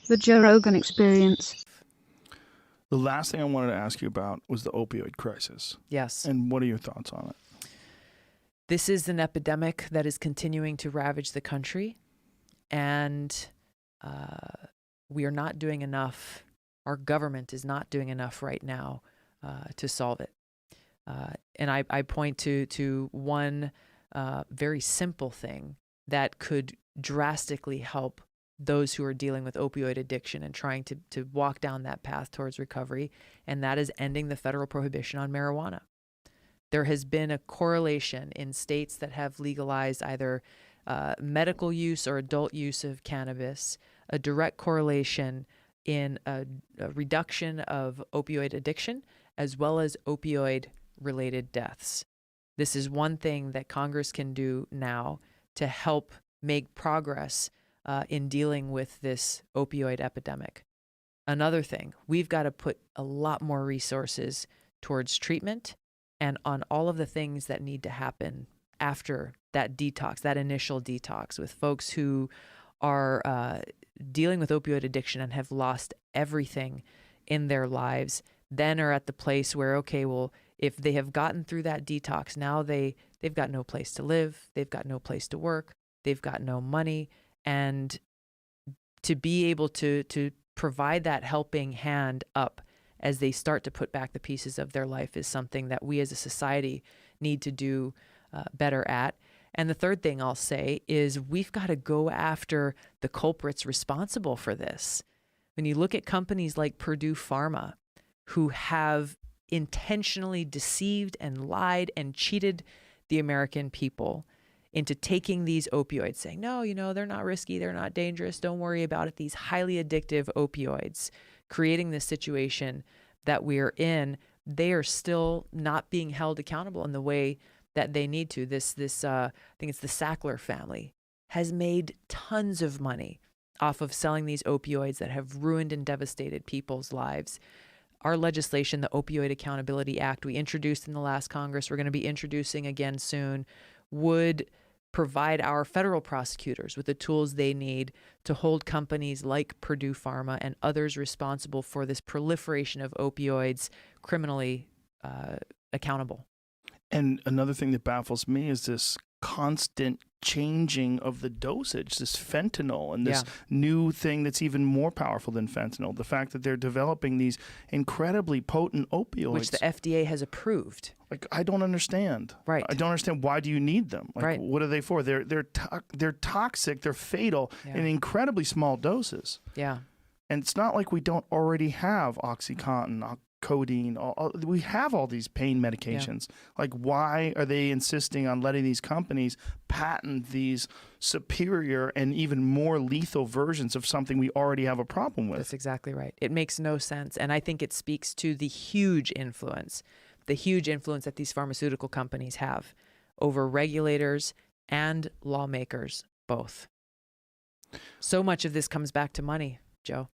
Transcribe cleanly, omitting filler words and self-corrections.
The Joe Rogan Experience. The last thing I wanted to ask you about was the opioid crisis. Yes. And what are your thoughts on it? This is an epidemic that is continuing to ravage the country, and we are not doing enough. Our government is not doing enough right now to solve it. And I point to one very simple thing that could drastically help those who are dealing with opioid addiction and trying to walk down that path towards recovery, and that is ending the federal prohibition on marijuana. There has been a correlation in states that have legalized either medical use or adult use of cannabis, a direct correlation in a reduction of opioid addiction as well as opioid-related deaths. This is one thing that Congress can do now to help make progress in dealing with this opioid epidemic. Another thing, we've got to put a lot more resources towards treatment and on all of the things that need to happen after that detox, that initial detox, with folks who are dealing with opioid addiction and have lost everything in their lives, then are at the place where, okay, well, if they have gotten through that detox, now they've got no place to live, they've got no place to work, they've got no money, and to be able to provide that helping hand up as they start to put back the pieces of their life is something that we as a society need to do better at. And the third thing I'll say is we've got to go after the culprits responsible for this. When you look at companies like Purdue Pharma, who have intentionally deceived and lied and cheated the American people into taking these opioids, saying, no, they're not risky, they're not dangerous, don't worry about it, these highly addictive opioids, creating this situation that we're in, they are still not being held accountable in the way that they need to. This I think it's the Sackler family, has made tons of money off of selling these opioids that have ruined and devastated people's lives. Our legislation, the Opioid Accountability Act, we introduced in the last Congress, we're going to be introducing again soon, would provide our federal prosecutors with the tools they need to hold companies like Purdue Pharma and others responsible for this proliferation of opioids criminally accountable. And another thing that baffles me is this constant changing of the dosage, this fentanyl and this new thing that's even more powerful than fentanyl. The fact that they're developing these incredibly potent opioids. Which the FDA has approved. Like, I don't understand. Right. I don't understand, why do you need them? Like, right. What are they for? They're toxic, they're fatal in incredibly small doses. Yeah. And it's not like we don't already have OxyContin, codeine, we have all these pain medications. Like, why are they insisting on letting these companies patent these superior and even more lethal versions of something we already have a problem with? That's exactly right. It makes no sense. And I think it speaks to the huge influence that these pharmaceutical companies have over regulators and lawmakers both. So much of this comes back to money, Joe.